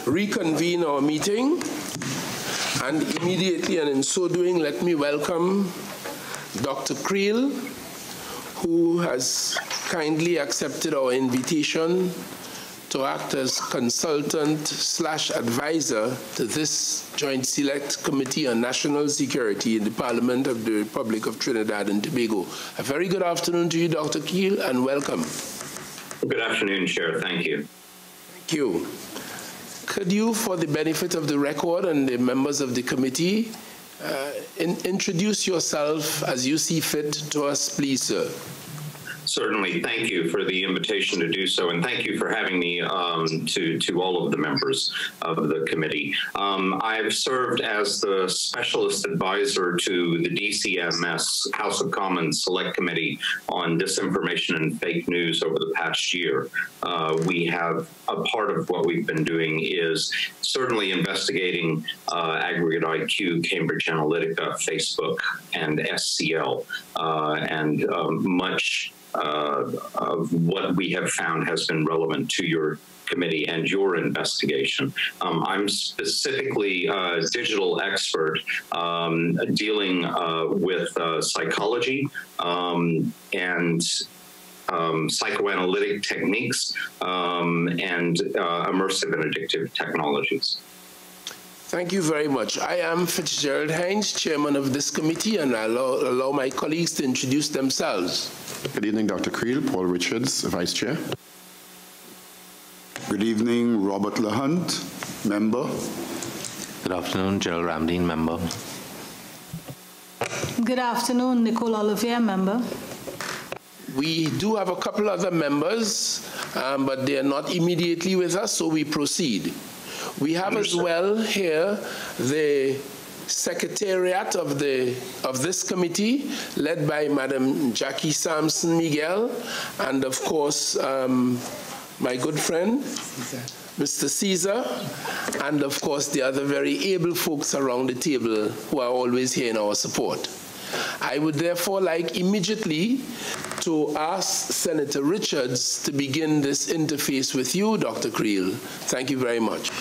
reconvene our meeting, and immediately, and in so doing, let me welcome Dr. Kriel, who has kindly accepted our invitation to act as consultant/advisor to this Joint Select Committee on National Security in the Parliament of the Republic of Trinidad and Tobago. A very good afternoon to you, Dr. Kriel, and welcome. Good afternoon, Chair. Thank you. Thank you. Could you, for the benefit of the record and the members of the committee, introduce yourself as you see fit to us, please, sir? Certainly. Thank you for the invitation to do so, and thank you for having me to all of the members of the committee. I've served as the specialist advisor to the DCMS House of Commons Select Committee on Disinformation and Fake News over the past year. We have a part of what we've been doing is certainly investigating AggregateIQ, Cambridge Analytica, Facebook, and SCL, and much of what we have found has been relevant to your committee and your investigation. I'm specifically a digital expert dealing with psychology and psychoanalytic techniques and immersive and addictive technologies. Thank you very much. I am Fitzgerald Hines, chairman of this committee, and I'll allow my colleagues to introduce themselves. Good evening, Dr. Kriel. Paul Richards, Vice Chair. Good evening, Robert LaHunt, member. Good afternoon, Gerald Ramdeen, member. Good afternoon, Nicole Olivier, member. We do have a couple other members, but they are not immediately with us, so we proceed. We have as well here the secretariat of this committee, led by Madam Jackie Sampson Miguel, and of course my good friend Mr. Caesar, and of course the other very able folks around the table who are always here in our support. I would therefore like immediately to ask Senator Richards to begin this interface with you, Dr. Kriel. Thank you very much.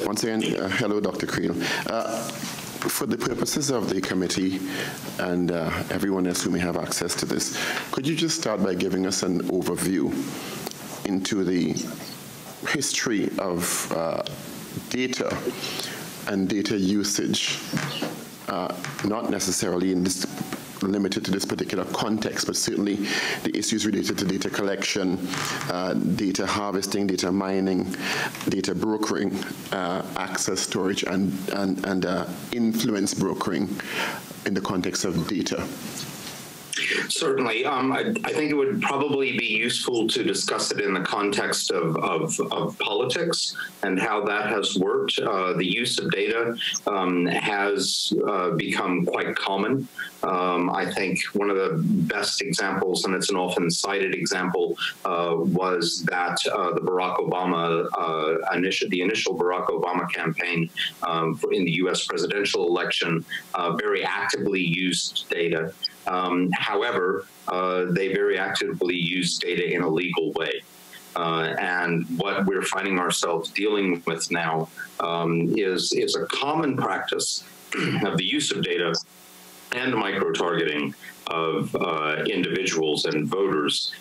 Once again, hello, Dr. Kriel. For the purposes of the committee and everyone else who may have access to this, could you just start by giving us an overview into the history of data and data usage, not necessarily in this limited to this particular context, but certainly the issues related to data collection, data harvesting, data mining, data brokering, access, storage, and influence brokering in the context of data. Certainly. I think it would probably be useful to discuss it in the context of politics and how that has worked. The use of data has become quite common. I think one of the best examples, and it's an often cited example, was that the Barack Obama, the initial Barack Obama campaign in the U.S. presidential election very actively used data. However, they very actively use data in a legal way. And what we're finding ourselves dealing with now is a common practice of the use of data and micro-targeting of individuals and voters,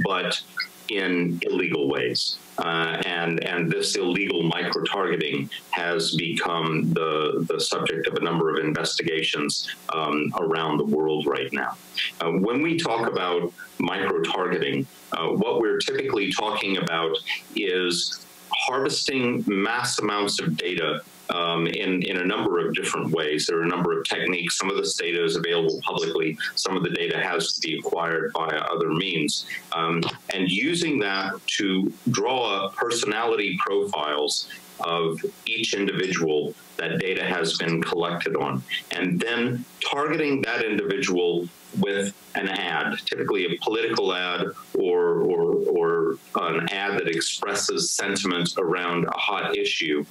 but in illegal ways. And this illegal micro-targeting has become the subject of a number of investigations around the world right now. When we talk about micro-targeting, what we're typically talking about is harvesting mass amounts of data in a number of different ways. There are a number of techniques. Some of this data is available publicly. Some of the data has to be acquired via other means. And using that to draw up personality profiles of each individual that data has been collected on, and then targeting that individual with an ad, typically a political ad or an ad that expresses sentiment around a hot issue,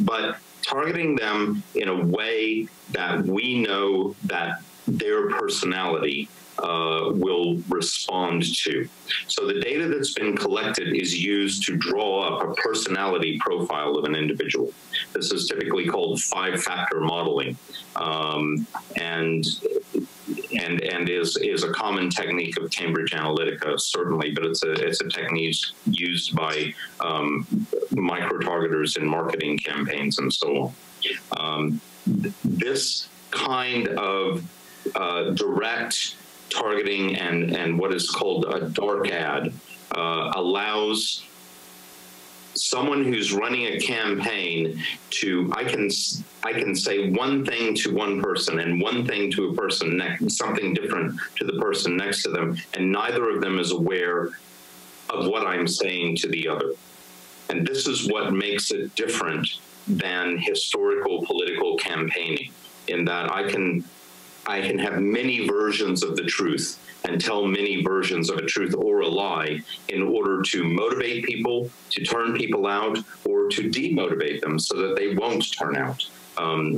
but targeting them in a way that we know that their personality will respond to. So the data that's been collected is used to draw up a personality profile of an individual. This is typically called 5-factor modeling, and is a common technique of Cambridge Analytica, certainly, but it's a technique used by micro-targeters in marketing campaigns and so on. This kind of direct targeting and what is called a dark ad allows someone who's running a campaign to, I can say one thing to one person and one thing to a person next, something different to the person next to them, and neither of them is aware of what I'm saying to the other. And this is what makes it different than historical political campaigning, in that I can have many versions of the truth and tell many versions of a truth or a lie in order to motivate people, to turn people out, or to demotivate them so that they won't turn out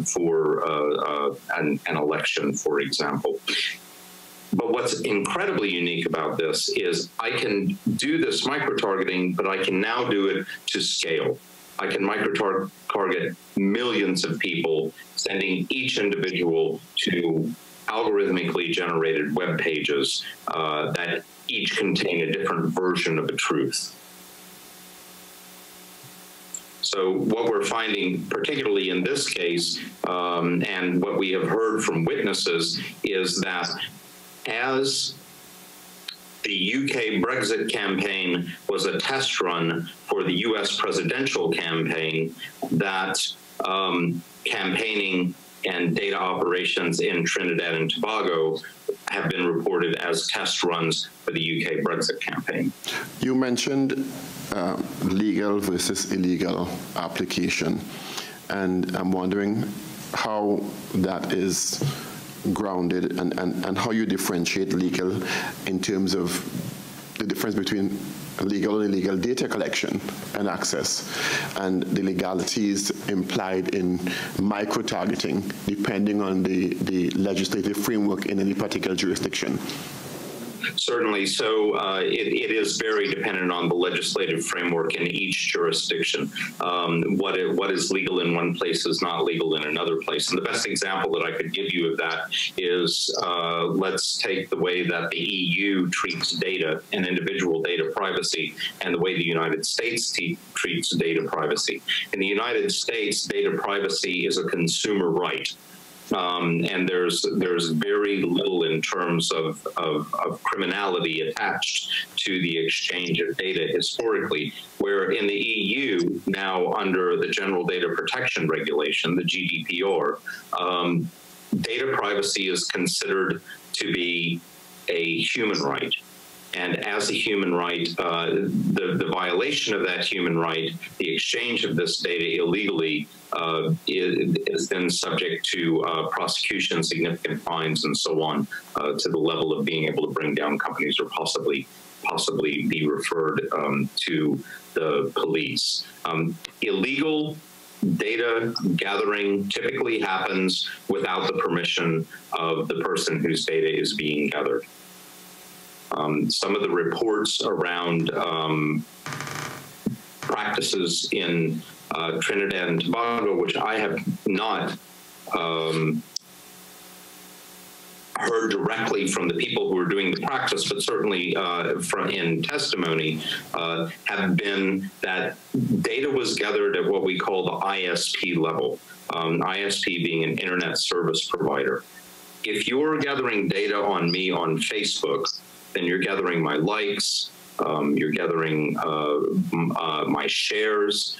for an election, for example. But what's incredibly unique about this is I can do this micro-targeting, but I can now do it to scale. I can micro-target millions of people, sending each individual to algorithmically generated web pages that each contain a different version of a truth. So what we're finding, particularly in this case, and what we have heard from witnesses, is that as the UK Brexit campaign was a test run for the US presidential campaign, that campaigning and data operations in Trinidad and Tobago have been reported as test runs for the UK Brexit campaign. You mentioned legal versus illegal application, and I'm wondering how that is grounded and how you differentiate legal in terms of the difference between legal and illegal data collection and access, and the legalities implied in micro-targeting depending on the legislative framework in any particular jurisdiction. Certainly. So it is very dependent on the legislative framework in each jurisdiction. What is legal in one place is not legal in another place. And the best example that I could give you of that is let's take the way that the EU treats data and individual data privacy and the way the United States treats data privacy. In the United States, data privacy is a consumer right. And there's very little in terms of criminality attached to the exchange of data historically, where in the EU, now under the General Data Protection Regulation, the GDPR, data privacy is considered to be a human right. And as a human right, the violation of that human right, the exchange of this data illegally, is then subject to prosecution, significant fines, and so on, to the level of being able to bring down companies or possibly be referred to the police. Illegal data gathering typically happens without the permission of the person whose data is being gathered. Some of the reports around practices in Trinidad and Tobago, which I have not heard directly from the people who are doing the practice, but certainly in testimony, have been that data was gathered at what we call the ISP level, ISP being an internet service provider. If you're gathering data on me on Facebook, then you're gathering my likes, you're gathering my shares,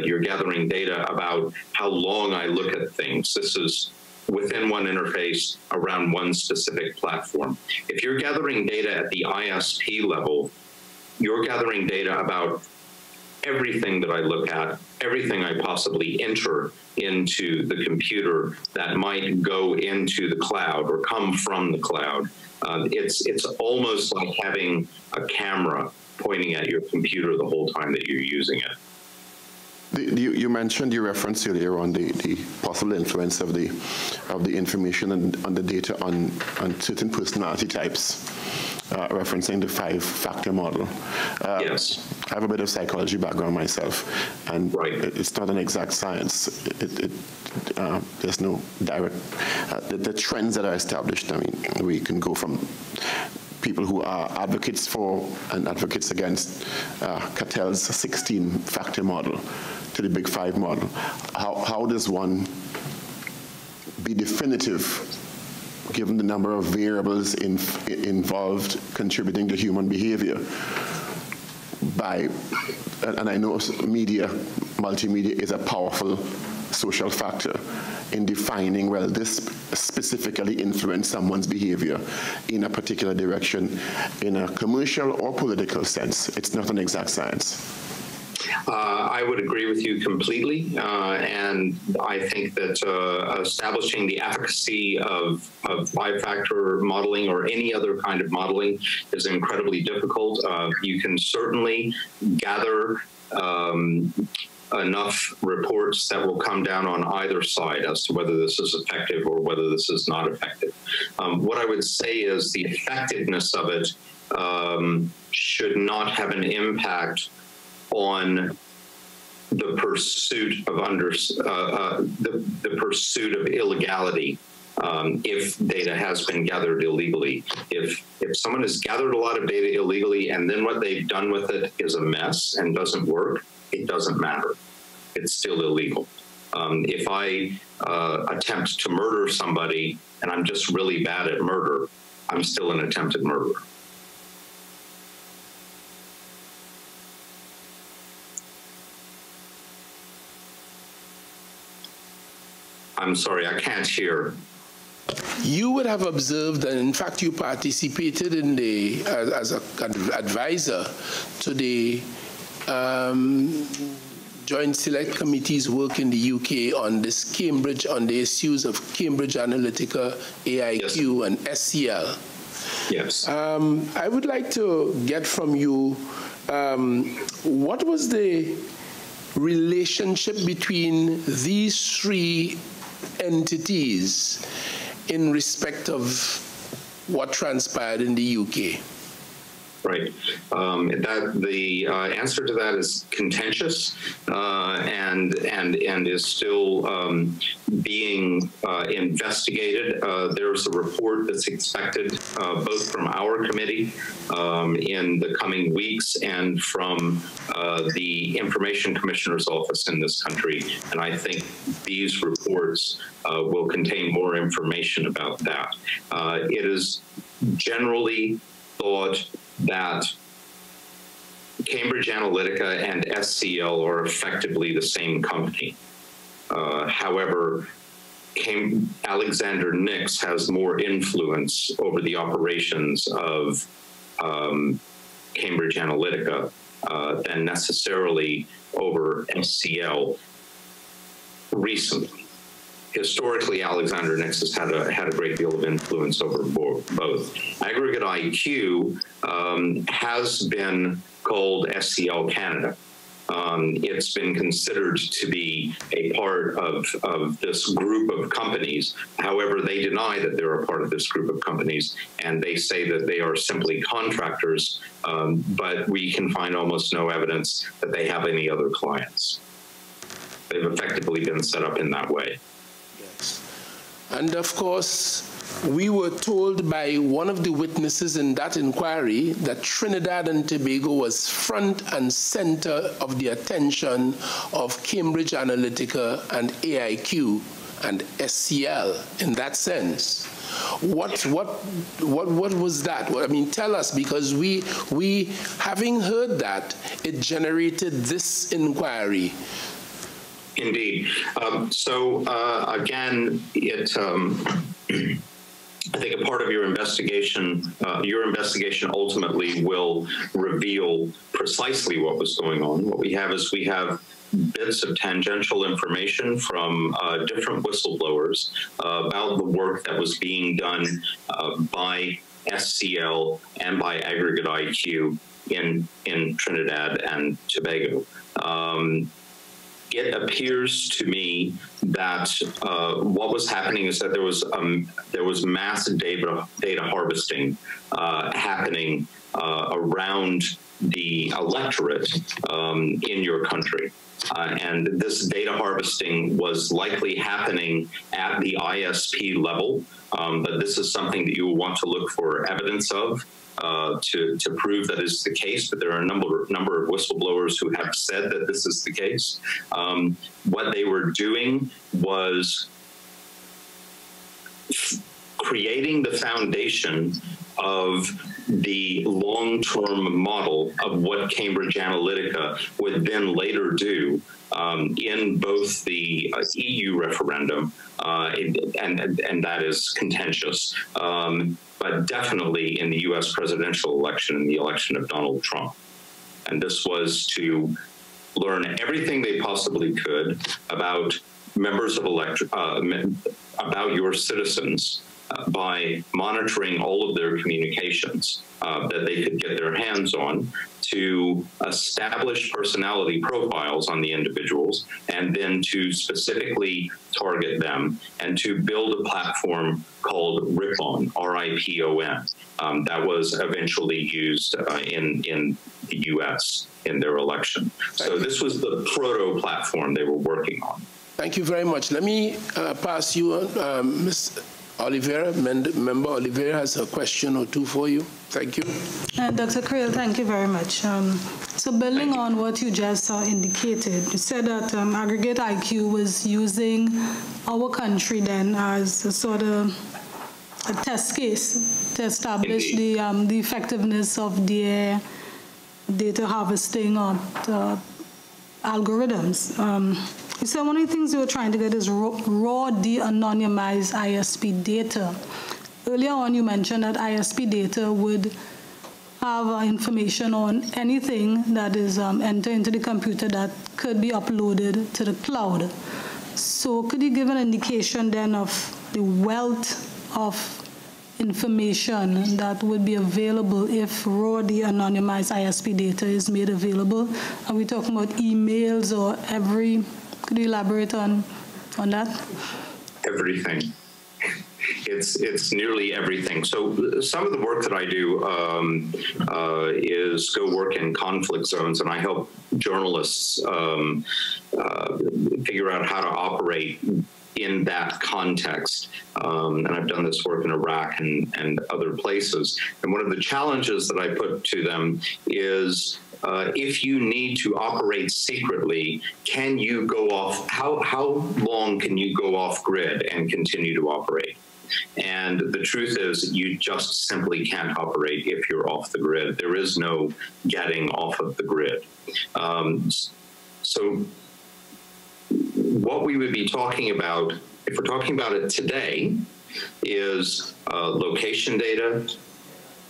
you're gathering data about how long I look at things. This is within one interface around one specific platform. If you're gathering data at the ISP level, you're gathering data about everything that I look at, everything I possibly enter into the computer that might go into the cloud or come from the cloud. It's almost like having a camera pointing at your computer the whole time that you're using it. You mentioned, you referenced earlier on the possible influence of the information and the data on certain personality types, referencing the 5-factor model. Yes. I have a bit of psychology background myself, and it's not an exact science. There's no direct, the trends that are established, I mean, we can go from people who are advocates for and advocates against Catel's 16-factor model to the Big Five model. How does one be definitive, given the number of variables involved contributing to human behavior? And I know multimedia is a powerful social factor in defining, well, this specifically influenced someone's behavior in a particular direction in a commercial or political sense. It's not an exact science. I would agree with you completely, and I think that establishing the efficacy of 5-factor modeling or any other kind of modeling is incredibly difficult. You can certainly gather enough reports that will come down on either side as to whether this is effective or whether this is not effective. What I would say is the effectiveness of it should not have an impact on the pursuit of the pursuit of illegality if data has been gathered illegally. If someone has gathered a lot of data illegally and then what they've done with it is a mess and doesn't work, it doesn't matter. It's still illegal. If I attempt to murder somebody and I'm just really bad at murder, I'm still an attempted murderer. I'm sorry, I can't hear. You would have observed, and in fact you participated in the, as an advisor to the Joint Select Committee's work in the UK on this Cambridge, on the issues of Cambridge Analytica, AIQ, and SCL. Yes. I would like to get from you, what was the relationship between these three entities in respect of what transpired in the UK? Right. The answer to that is contentious and is still being investigated. There's a report that's expected both from our committee in the coming weeks and from the Information Commissioner's Office in this country. And I think these reports will contain more information about that. It is generally thought that Cambridge Analytica and SCL are effectively the same company. However, Alexander Nix has more influence over the operations of Cambridge Analytica than necessarily over SCL recently. Historically, Alexander Nix has had a great deal of influence over both. AggregateIQ has been called SCL Canada. It's been considered to be a part of this group of companies. However, they deny that they're a part of this group of companies, and they say that they are simply contractors, but we can find almost no evidence that they have any other clients. They've effectively been set up in that way. And of course, we were told by one of the witnesses in that inquiry that Trinidad and Tobago was front and center of the attention of Cambridge Analytica and AIQ and SCL in that sense. What was that? Well, I mean, tell us, because we having heard that, it generated this inquiry. Indeed. Again, I think a part of your investigation ultimately will reveal precisely what was going on. What we have is bits of tangential information from different whistleblowers about the work that was being done by SCL and by AggregateIQ in Trinidad and Tobago. it appears to me that what was happening is that there was massive data harvesting happening around the electorate in your country. And this data harvesting was likely happening at the ISP level, but this is something that you will want to look for evidence of to prove that is the case. But there are a number of whistleblowers who have said that this is the case. What they were doing was creating the foundation of the long-term model of what Cambridge Analytica would then later do in both the EU referendum, and that is contentious, but definitely in the U.S. presidential election and the election of Donald Trump. And this was to learn everything they possibly could about members of about your citizens, by monitoring all of their communications that they could get their hands on, to establish personality profiles on the individuals, and then to specifically target them and to build a platform called RIPON, R-I-P-O-N, that was eventually used in the U.S. in their election. So this was the proto-platform they were working on. Thank you very much. Let me pass you on, Ms. Oliveira. Member Oliveira has a question or two for you. Thank you. Dr. Kriel, thank you very much. So building on what you just indicated, you said that AggregateIQ was using our country then as a sort of a test case to establish the effectiveness of their data harvesting or algorithms. You said one of the things you were trying to get is raw de-anonymized ISP data. Earlier on, you mentioned that ISP data would have information on anything that is entered into the computer that could be uploaded to the cloud. So could you give an indication then of the wealth of information that would be available if raw de-anonymized ISP data is made available? Are we talking about emails or every? Could you elaborate on that? Everything. It's nearly everything. So some of the work that I do is go work in conflict zones, and I help journalists figure out how to operate in that context. And I've done this work in Iraq and other places. And one of the challenges that I put to them is, if you need to operate secretly, can you go off, how long can you go off grid and continue to operate? And the truth is, you just simply can't operate if you're off the grid. There is no getting off of the grid. So what we would be talking about, if we're talking about it today, is location data.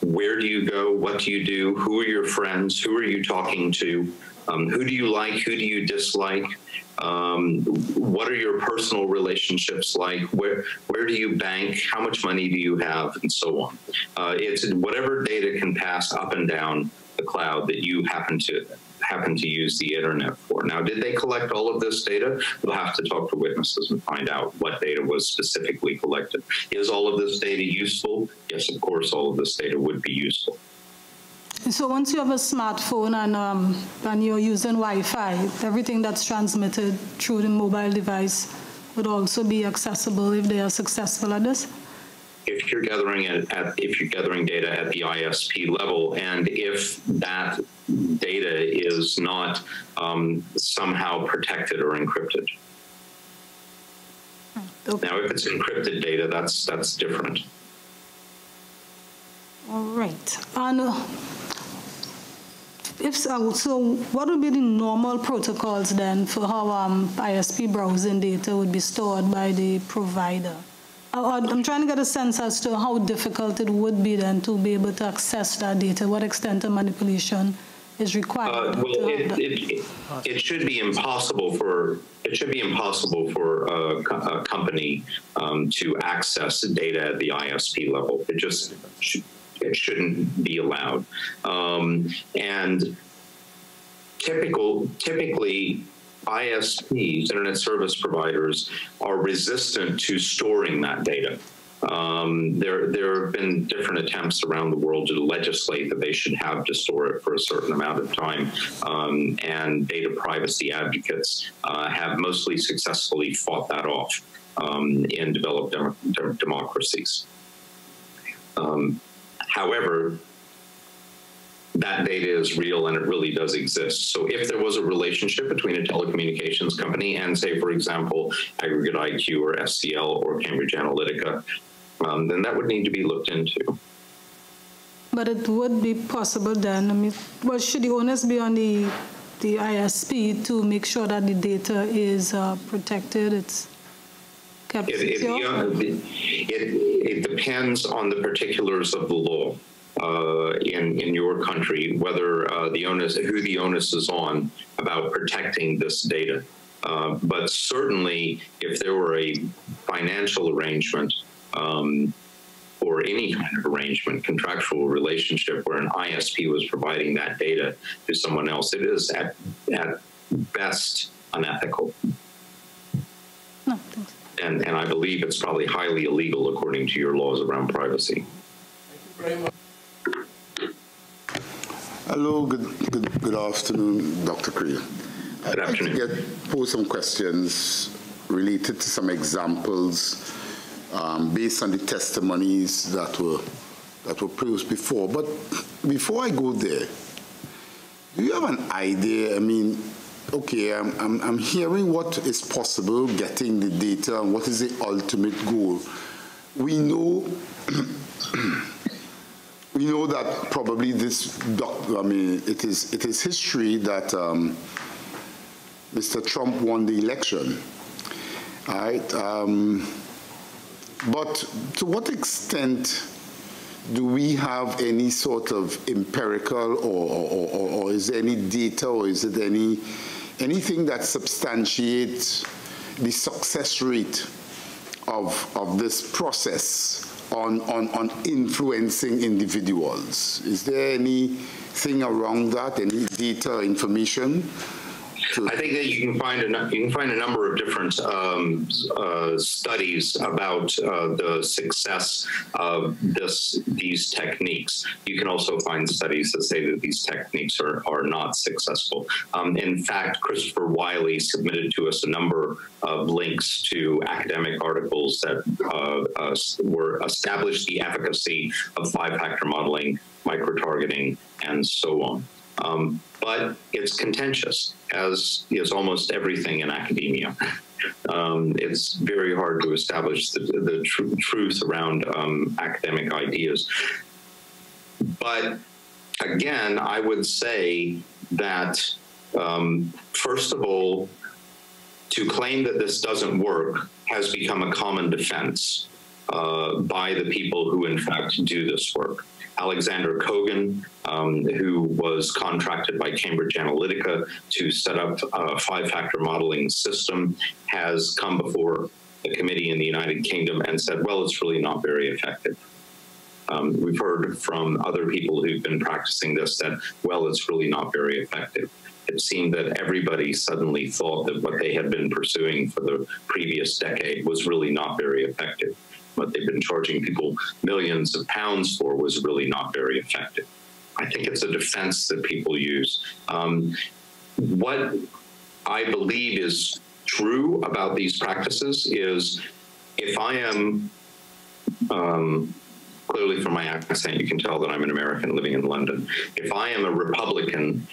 Where do you go? What do you do? Who are your friends? Who are you talking to? Who do you like? Who do you dislike? What are your personal relationships like? Where do you bank? How much money do you have? And so on. It's whatever data can pass up and down the cloud that you happen to use the internet for. Now, did they collect all of this data? We'll have to talk to witnesses and find out what data was specifically collected. Is all of this data useful? Yes, of course, all of this data would be useful. So once you have a smartphone and you're using Wi-Fi, everything that's transmitted through the mobile device would also be accessible if they are successful at this? If you're gathering data at the ISP level, and if that data is not somehow protected or encrypted. Okay. Now, if it's encrypted data, that's different. All right. And if so, what would be the normal protocols then for how ISP browsing data would be stored by the provider? I'm trying to get a sense as to how difficult it would be then to be able to access that data, what extent of manipulation is required. Well, it should be impossible for a company to access data at the ISP level. It shouldn't be allowed. And typically, ISPs, internet service providers, are resistant to storing that data. There have been different attempts around the world to legislate that they should have to store it for a certain amount of time, and data privacy advocates have mostly successfully fought that off in developed democracies. However, that data is real and it really does exist. So if there was a relationship between a telecommunications company and, say, for example, AggregateIQ or SCL or Cambridge Analytica, then that would need to be looked into. But it would be possible then, I mean, well, should the onus be on the ISP to make sure that the data is protected, it's kept secure? It depends on the particulars of the law. In your country, whether who the onus is on about protecting this data. But certainly, if there were a financial arrangement or any kind of arrangement, contractual relationship where an ISP was providing that data to someone else, it is at best unethical. No, thanks. And I believe it's probably highly illegal according to your laws around privacy. Thank you very much. Hello, good afternoon, Dr. Kriel. Good afternoon. I'd like to pose some questions related to some examples based on the testimonies that were posed before. But before I go there, do you have an idea? I mean, okay, I'm hearing what is possible, getting the data, and what is the ultimate goal. We know. We know that probably this, I mean, it is history that Mr. Trump won the election, all right? But to what extent do we have any sort of empirical or is there any data or is it anything that substantiates the success rate of this process on influencing individuals? Is there anything around that, any data, information? I think that you can find a number of different studies about the success of these techniques. You can also find studies that say that these techniques are not successful. In fact, Christopher Wiley submitted to us a number of links to academic articles that established the efficacy of 5-factor modeling, micro-targeting, and so on. But it's contentious, as is almost everything in academia. It's very hard to establish the truth around academic ideas. But again, I would say that, first of all, to claim that this doesn't work has become a common defense by the people who, in fact, do this work. Alexander Kogan, who was contracted by Cambridge Analytica to set up a 5-factor modeling system, has come before the committee in the United Kingdom and said, well, it's really not very effective. We've heard from other people who've been practicing this that, well, it's really not very effective. It seemed that everybody suddenly thought that what they had been pursuing for the previous decade was really not very effective. What they've been charging people millions of pounds for was really not very effective. I think it's a defense that people use. What I believe is true about these practices is if I am, clearly from my accent, you can tell that I'm an American living in London. If I am a Republican,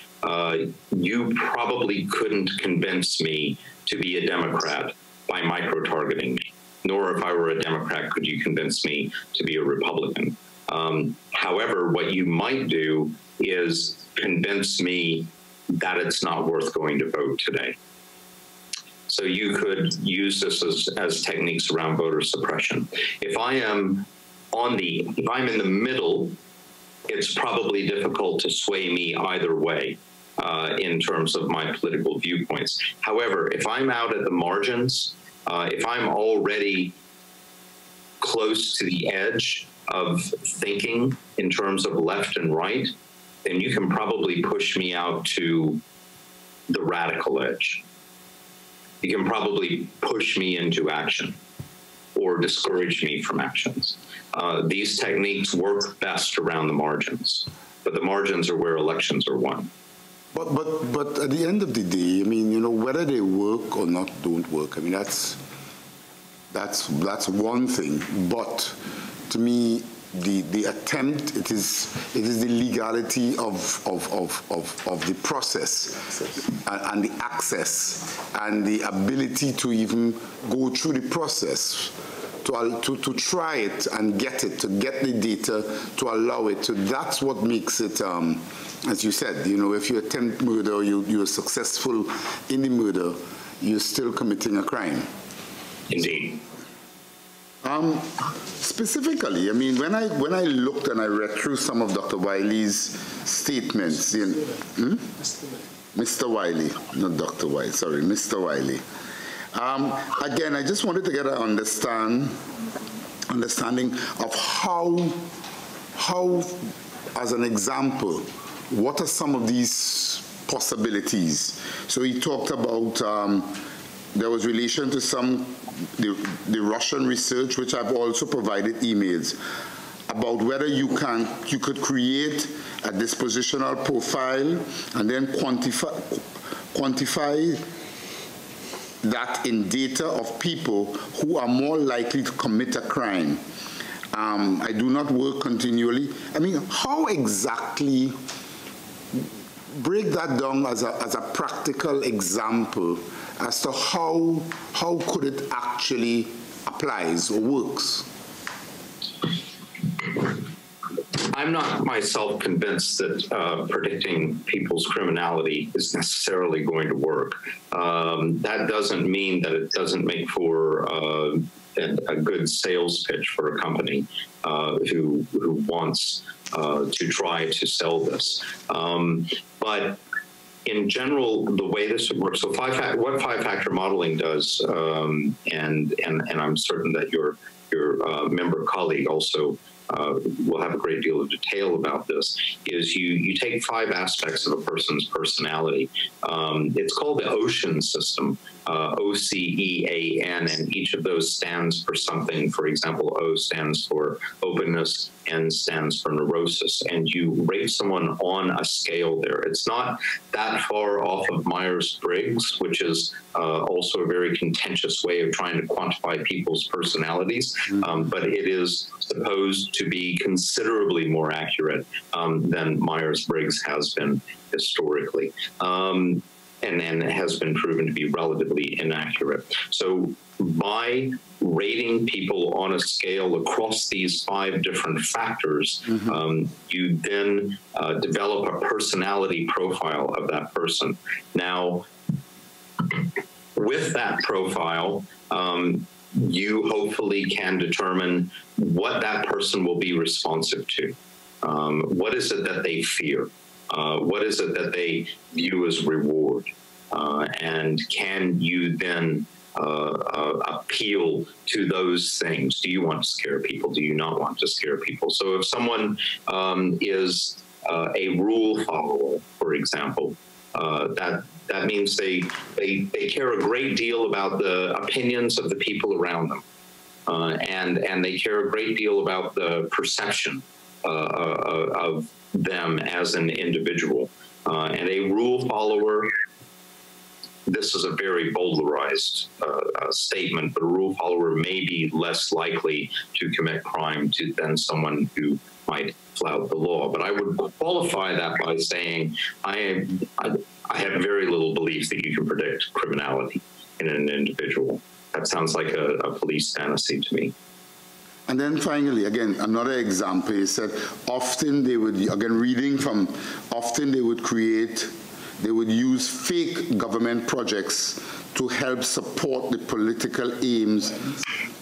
you probably couldn't convince me to be a Democrat by micro-targeting me. Nor if I were a Democrat could you convince me to be a Republican. However, what you might do is convince me that it's not worth going to vote today. So you could use this as techniques around voter suppression. If I'm in the middle, it's probably difficult to sway me either way in terms of my political viewpoints. However, if I'm out at the margins, if I'm already close to the edge of thinking in terms of left and right, then you can probably push me out to the radical edge. you can probably push me into action or discourage me from actions. These techniques work best around the margins, but the margins are where elections are won. But at the end of the day, I mean, you know, whether they work or not don't work, I mean, that's one thing. But to me, the attempt, it is the legality of the process and the access and the ability to even go through the process to try it and get it, to get the data, to allow it. So that's what makes it, as you said, you know, if you attempt murder, you're successful in the murder, you're still committing a crime. Indeed. Specifically, I mean, when I looked and I read through some of Dr. Wiley's statements, you know, Mr. Wiley, not Dr. Wiley, sorry, Mr. Wiley. Again, I just wanted to get an understanding of how, as an example, what are some of these possibilities? So he talked about there was relation to the Russian research, which I've also provided emails about whether you could create a dispositional profile and then quantify that in data of people who are more likely to commit a crime. I do not work continually. I mean, how exactly, break that down as a practical example as to how could it actually applies or works? I'm not myself convinced that predicting people's criminality is necessarily going to work. That doesn't mean that it doesn't make for a good sales pitch for a company who wants to try to sell this. But in general, the way this would work, so what five-factor modeling does, and I'm certain that your member colleague also will have a great deal of detail about this, is you take 5 aspects of a person's personality. It's called the OCEAN system, O-C-E-A-N, and each of those stands for something. For example, O stands for openness, N stands for neurosis, and you rate someone on a scale there. It's not that far off of Myers-Briggs, which is also a very contentious way of trying to quantify people's personalities, but it is supposed to be considerably more accurate than Myers-Briggs has been historically. And it has been proven to be relatively inaccurate. So by rating people on a scale across these 5 different factors, you then develop a personality profile of that person. Now, with that profile, you hopefully can determine what that person will be responsive to. What is it that they fear? What is it that they view as reward? And can you then appeal to those things? Do you want to scare people? Do you not want to scare people? So if someone is a rule follower, for example, that means they care a great deal about the opinions of the people around them, and they care a great deal about the perception of them as an individual. And a rule follower, this is a very bowdlerized statement, but a rule follower may be less likely to commit crime than someone who might flout the law. But I would qualify that by saying I have very little belief that you can predict criminality in an individual. That sounds like a police fantasy to me. And then finally, again, another example is that often they would, again, reading from, often they would use fake government projects to help support the political aims.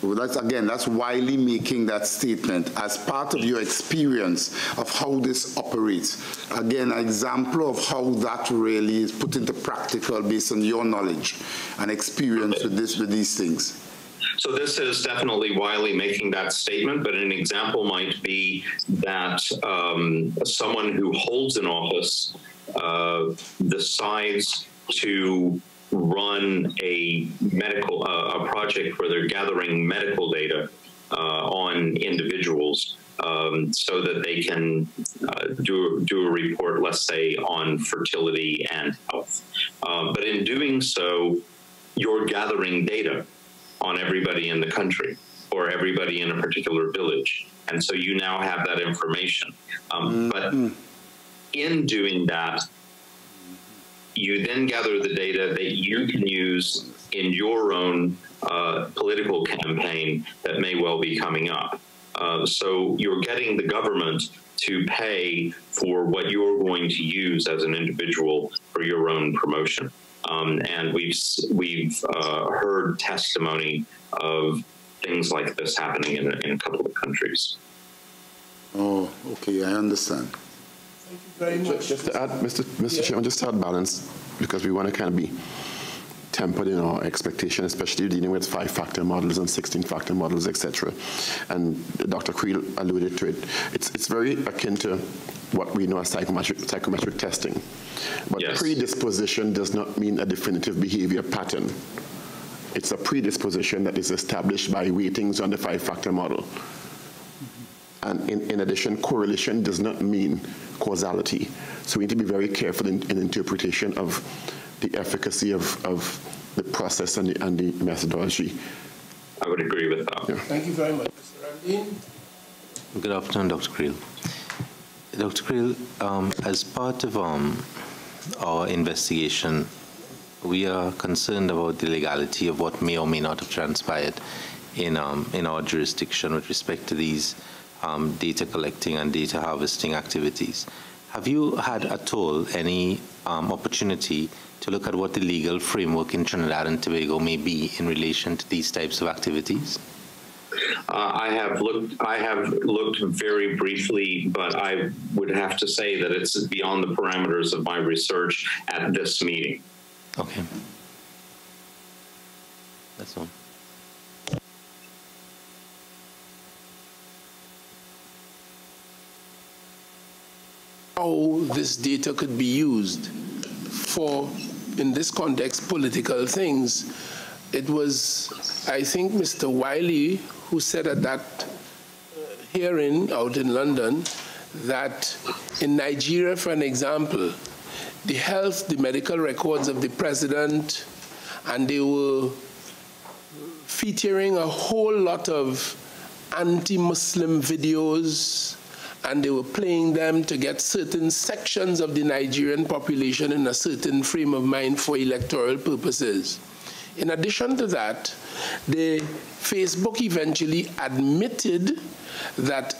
Well, that's Wiley making that statement as part of your experience of how this operates. Again, an example of how that really is put into practical based on your knowledge and experience with these things. So this is definitely Wiley making that statement, but an example might be that someone who holds an office decides to run a medical a project where they're gathering medical data on individuals so that they can do a report, let's say, on fertility and health. But in doing so, you're gathering data on everybody in the country or everybody in a particular village. And so you now have that information. But in doing that, you then gather the data that you can use in your own political campaign that may well be coming up. So you're getting the government to pay for what you're going to use as an individual for your own promotion. And we've heard testimony of things like this happening in a couple of countries. Oh, okay, I understand. Thank you very much. Just to add, Mr. Chairman, just to add balance, because we want to kind of be tempered in our expectation, especially dealing with 5-factor models and 16-factor models, etc. And Dr. Kriel alluded to it. It's very akin to what we know as psychometric testing. But yes, predisposition does not mean a definitive behavior pattern. It's a predisposition that is established by weightings on the 5-factor model. And in addition, correlation does not mean causality. So we need to be very careful in interpretation of the efficacy of the process and the methodology. I would agree with that. Yeah. Thank you very much. Mr. Ramdeen? Good afternoon, Dr. Kriel. Dr. Kriel, as part of our investigation, we are concerned about the legality of what may or may not have transpired in our jurisdiction with respect to these data collecting and data harvesting activities. Have you had at all any opportunity to look at what the legal framework in Trinidad and Tobago may be in relation to these types of activities? I have looked very briefly, but I would have to say that it's beyond the parameters of my research at this meeting. Okay. That's all. How this data could be used for, in this context, political things. It was, I think, Mr. Wiley who said at that hearing out in London that in Nigeria, for an example, the medical records of the president, and they were featuring a whole lot of anti-Muslim videos, and they were playing them to get certain sections of the Nigerian population in a certain frame of mind for electoral purposes. In addition to that, Facebook eventually admitted that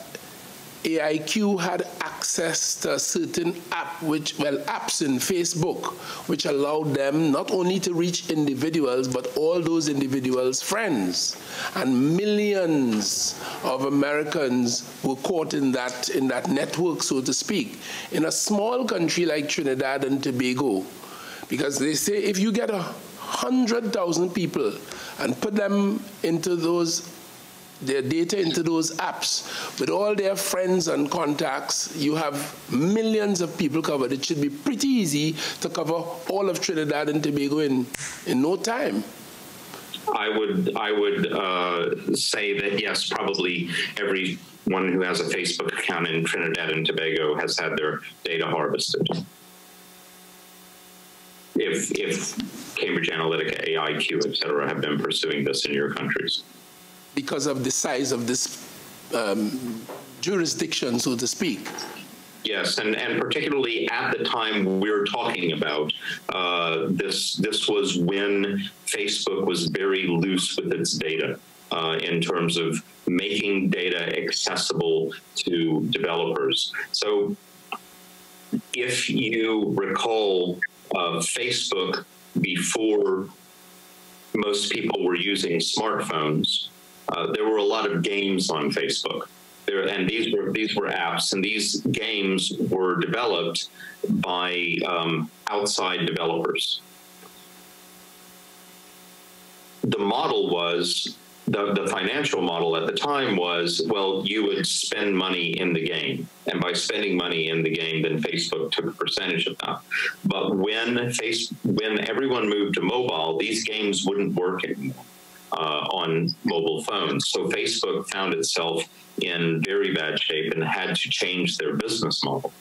AIQ had access to a certain app, apps in Facebook, which allowed them not only to reach individuals, but all those individuals' friends. And millions of Americans were caught in that network, so to speak. In a small country like Trinidad and Tobago, because they say if you get 100,000 people and put them into their data into those apps, with all their friends and contacts, you have millions of people covered. It should be pretty easy to cover all of Trinidad and Tobago in no time. I would say that yes, probably everyone who has a Facebook account in Trinidad and Tobago has had their data harvested. If Cambridge Analytica, AIQ, et cetera, have been pursuing this in your countries. Because of the size of this jurisdiction, so to speak. Yes, and particularly at the time we're talking about, this was when Facebook was very loose with its data in terms of making data accessible to developers. So if you recall, Facebook, before most people were using smartphones, there were a lot of games on Facebook. And these were apps, and these games were developed by outside developers. The model was the financial model at the time was, well, you would spend money in the game. And by spending money in the game, then Facebook took a percentage of that. But when everyone moved to mobile, these games wouldn't work anymore on mobile phones. So Facebook found itself in very bad shape and had to change their business model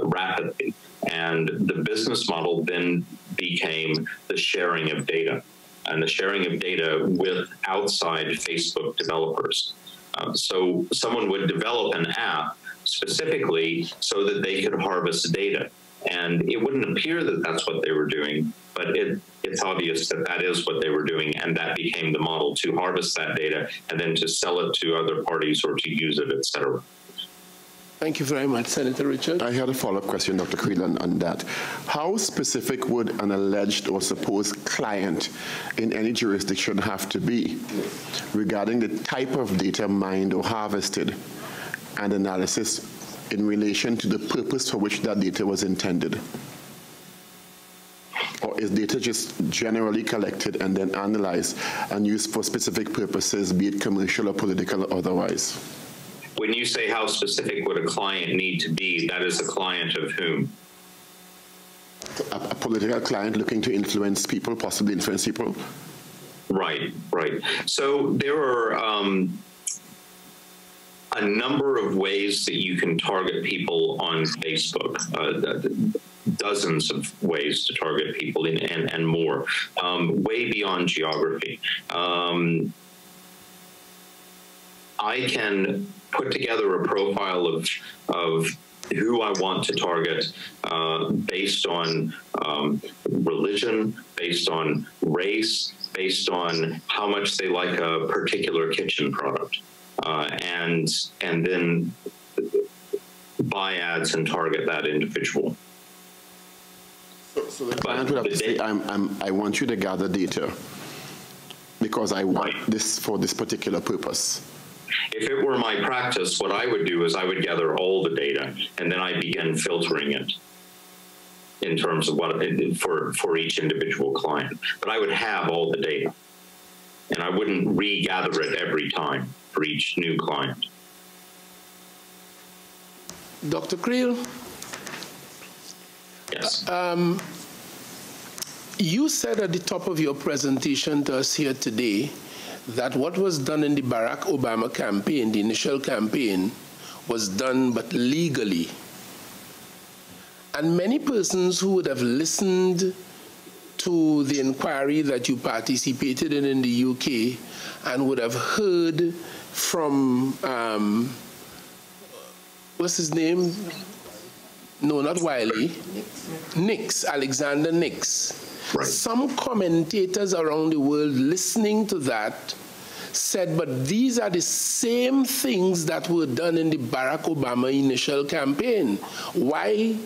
rapidly. And the business model then became the sharing of data, and the sharing of data with outside Facebook developers. So someone would develop an app specifically so that they could harvest data. And it wouldn't appear that that's what they were doing, but it's obvious that that is what they were doing, and that became the model, to harvest that data and then to sell it to other parties or to use it, et cetera. Thank you very much, Senator Richard. I had a follow-up question, Dr. Kriel, on that. How specific would an alleged or supposed client in any jurisdiction have to be regarding the type of data mined or harvested and analysis in relation to the purpose for which that data was intended? Or is data just generally collected and then analyzed and used for specific purposes, be it commercial or political or otherwise? When you say how specific would a client need to be, that is a client of whom? A political client looking to influence people, possibly influence people? Right, right. So there are a number of ways that you can target people on Facebook, dozens of ways to target people and more, way beyond geography. I can put together a profile of who I want to target based on religion, based on race, based on how much they like a particular kitchen product, and then buy ads and target that individual. So the client would have to say, I want you to gather data because I want this for this particular purpose. If it were my practice, what I would do is I would gather all the data, and then I begin filtering it in terms of what for each individual client. But I would have all the data, and I wouldn't regather it every time for each new client. Dr. Kriel? Yes. You said at the top of your presentation to us here today that what was done in the Barack Obama campaign, the initial campaign, was done but legally. And many persons who would have listened to the inquiry that you participated in the UK and would have heard from, what's his name? No, not Wiley. Nix, Alexander Nix. Right. Some commentators around the world listening to that said, but these are the same things that were done in the Barack Obama initial campaign. Why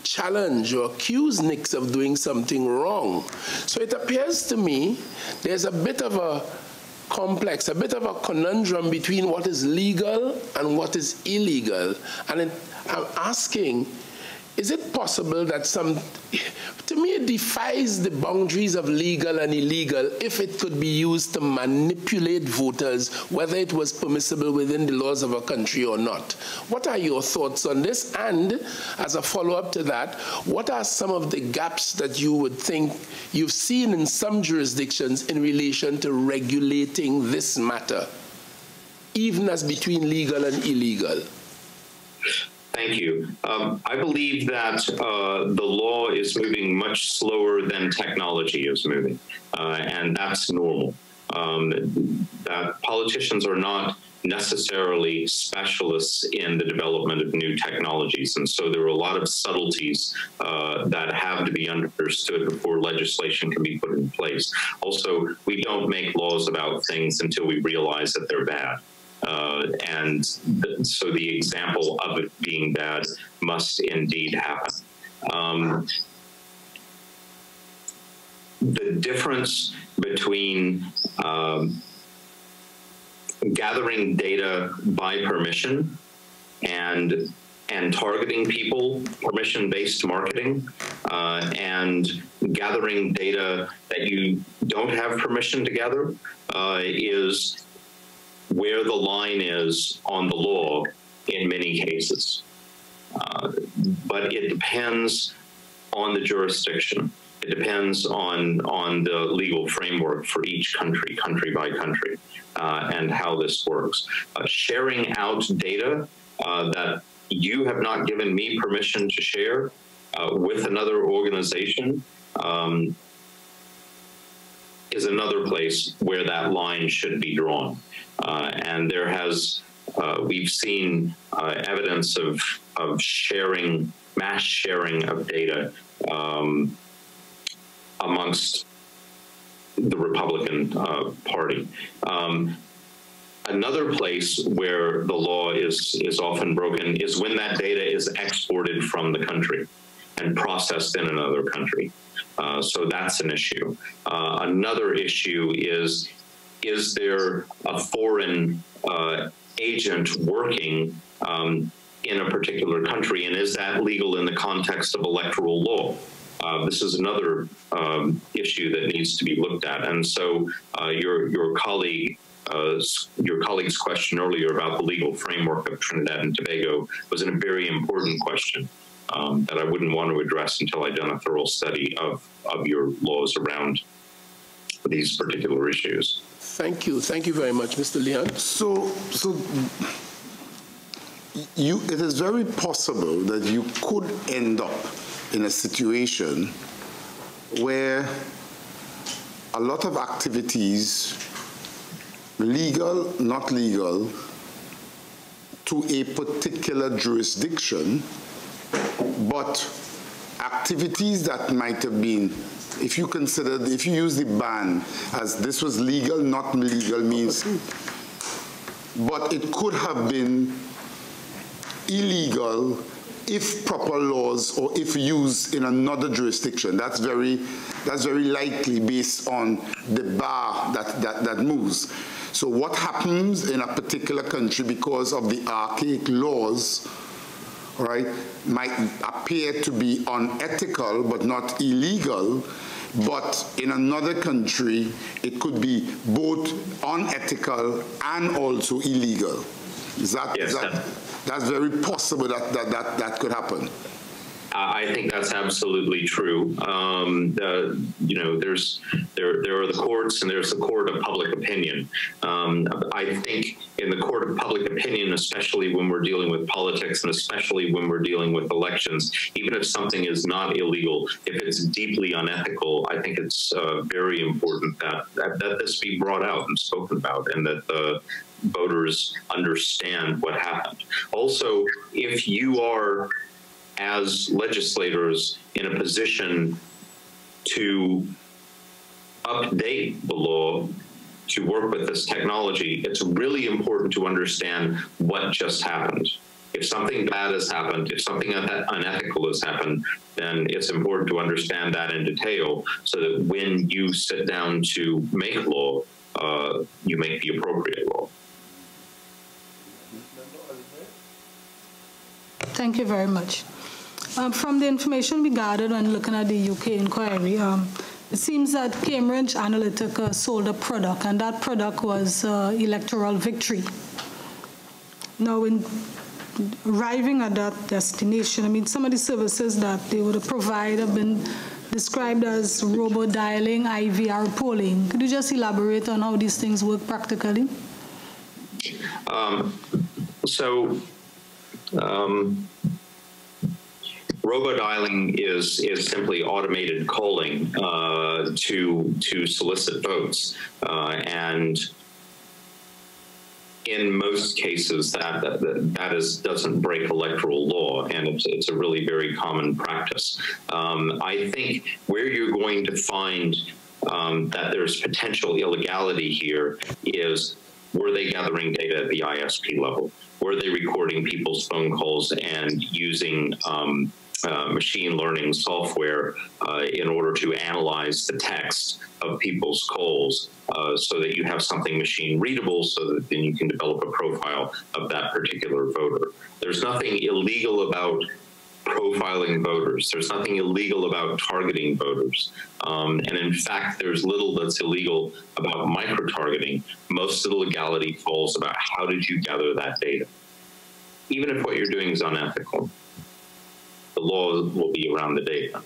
challenge or accuse Nix of doing something wrong? So it appears to me there's a bit of a complex, a bit of a conundrum between what is legal and what is illegal. And I'm asking, is it possible that to me it defies the boundaries of legal and illegal if it could be used to manipulate voters, whether it was permissible within the laws of a country or not. What are your thoughts on this? And as a follow-up to that, what are some of the gaps that you would think you've seen in some jurisdictions in relation to regulating this matter, even as between legal and illegal? Thank you. I believe that the law is moving much slower than technology is moving, and that's normal. That politicians are not necessarily specialists in the development of new technologies, and so there are a lot of subtleties that have to be understood before legislation can be put in place. Also, we don't make laws about things until we realize that they're bad. So the example of it being bad must indeed happen. The difference between gathering data by permission and targeting people, permission-based marketing, and gathering data that you don't have permission to gather is where the line is on the law in many cases. But it depends on the jurisdiction. It depends on the legal framework for each country, country by country, and how this works. Sharing out data that you have not given me permission to share with another organization is another place where that line should be drawn. And there has, we've seen evidence of sharing, mass sharing of data amongst the Republican Party. Another place where the law is often broken is when that data is exported from the country and processed in another country. So that's an issue. Another issue is there a foreign agent working in a particular country, and is that legal in the context of electoral law? This is another issue that needs to be looked at. And so your colleague's question earlier about the legal framework of Trinidad and Tobago was a very important question that I wouldn't want to address until I'd done a thorough study of your laws around these particular issues. Thank you. Thank you very much, Mr. Leon. So it is very possible that you could end up in a situation where a lot of activities, legal, not legal, to a particular jurisdiction, but activities that might have been, if you consider, if you use the ban as this was legal, not legal means, but it could have been illegal if proper laws or if used in another jurisdiction. That's very likely based on the bar that moves. So what happens in a particular country because of the archaic laws, right, might appear to be unethical but not illegal, but in another country it could be both unethical and also illegal. Is that, yes, that's very possible that could happen. I think that's absolutely true. You know, there are the courts and there's the court of public opinion. I think in the court of public opinion, especially when we're dealing with politics and especially when we're dealing with elections, even if something is not illegal, if it's deeply unethical, I think it's very important that this be brought out and spoken about, and that the voters understand what happened. Also, if you are, as legislators, in a position to update the law to work with this technology, it's really important to understand what just happened. If something bad has happened, if something unethical has happened, then it's important to understand that in detail so that when you sit down to make law, you make the appropriate law. Thank you very much. From the information we gathered when looking at the UK inquiry, it seems that Cambridge Analytica sold a product, and that product was electoral victory. Now, in arriving at that destination, I mean, some of the services that they would provide have been described as robo-dialing, IVR polling. Could you just elaborate on how these things work practically? Robo-dialing is simply automated calling to solicit votes, and in most cases that doesn't break electoral law, and it's a really very common practice. I think where you're going to find that there's potential illegality here is, were they gathering data at the ISP level? Were they recording people's phone calls and using machine learning software in order to analyze the text of people's calls so that you have something machine readable, so that then you can develop a profile of that particular voter? There's nothing illegal about profiling voters. There's nothing illegal about targeting voters. And in fact, there's little that's illegal about micro-targeting. Most of the legality falls about how did you gather that data. Even if what you're doing is unethical, the law will be around the data.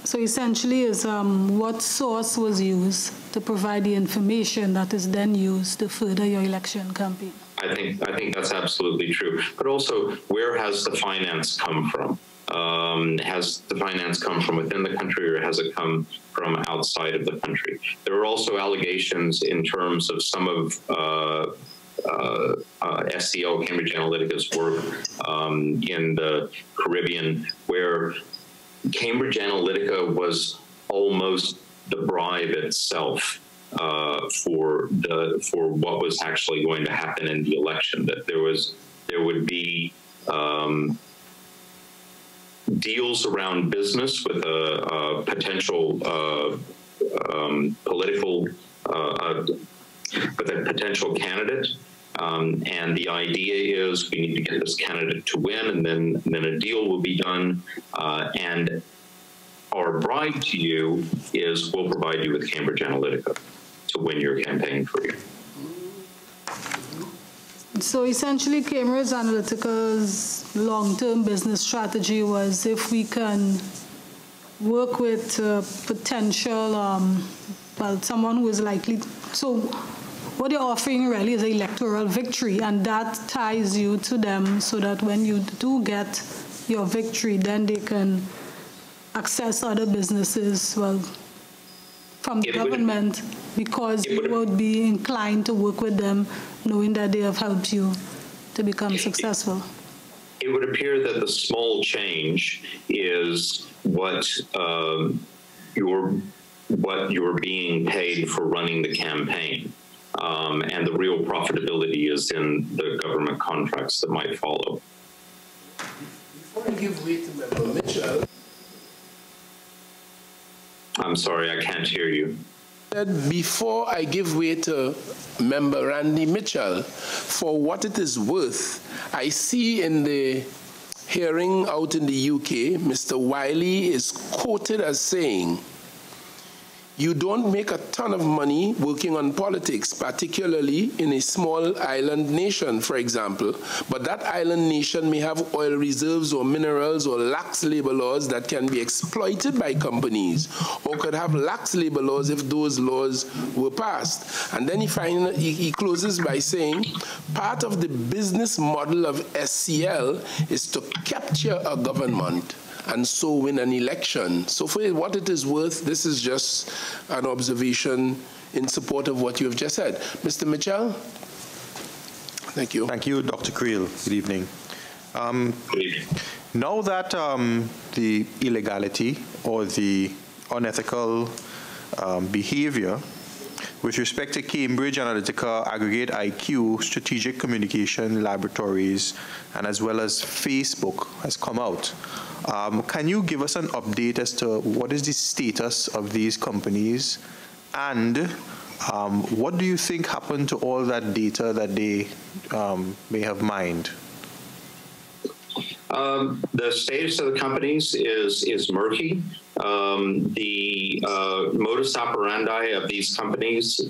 So essentially is what source was used to provide the information that is then used to further your election campaign? I think that's absolutely true. But also, where has the finance come from? Has the finance come from within the country, or has it come from outside of the country? There are also allegations in terms of some of SCL, Cambridge Analytica's work in the Caribbean, where Cambridge Analytica was almost the bribe itself for what was actually going to happen in the election. That there would be deals around business with a potential with a potential candidate. And the idea is we need to get this candidate to win, and then a deal will be done. And our bribe to you is we'll provide you with Cambridge Analytica to win your campaign for you. So essentially, Cambridge Analytica's long-term business strategy was if we can work with potential, well, someone who is likely. So what you're offering really is an electoral victory, and that ties you to them so that when you do get your victory, then they can access other businesses, well, from the government, because you would be inclined to work with them, knowing that they have helped you to become successful. It would appear that the small change is what you're being paid for running the campaign. And the real profitability is in the government contracts that might follow. Before I give way to Member Mitchell. I'm sorry, I can't hear you. Before I give way to Member Randy Mitchell, for what it is worth, I see in the hearing out in the UK, Mr. Wiley is quoted as saying, "You don't make a ton of money working on politics, particularly in a small island nation, for example, but that island nation may have oil reserves or minerals or lax labor laws that can be exploited by companies, or could have lax labor laws if those laws were passed." And then he closes by saying, "Part of the business model of SCL is to capture a government and so win an election." So for what it is worth, this is just an observation in support of what you have just said. Mr. Mitchell? Thank you. Thank you, Dr. Kriel. Good evening. Now that the illegality or the unethical behavior with respect to Cambridge Analytica, AggregateIQ, Strategic Communication Laboratories, and as well as Facebook has come out, can you give us an update as to what is the status of these companies, and what do you think happened to all that data that they may have mined? The status of the companies is murky. The modus operandi of these companies,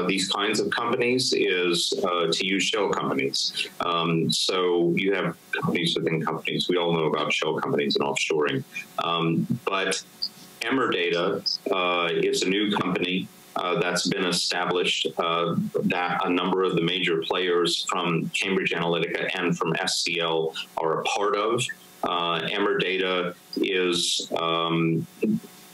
these kinds of companies, is to use shell companies. So you have companies within companies. We all know about shell companies and offshoring. But Emerdata is a new company that's been established that a number of the major players from Cambridge Analytica and from SCL are a part of. Emerdata is,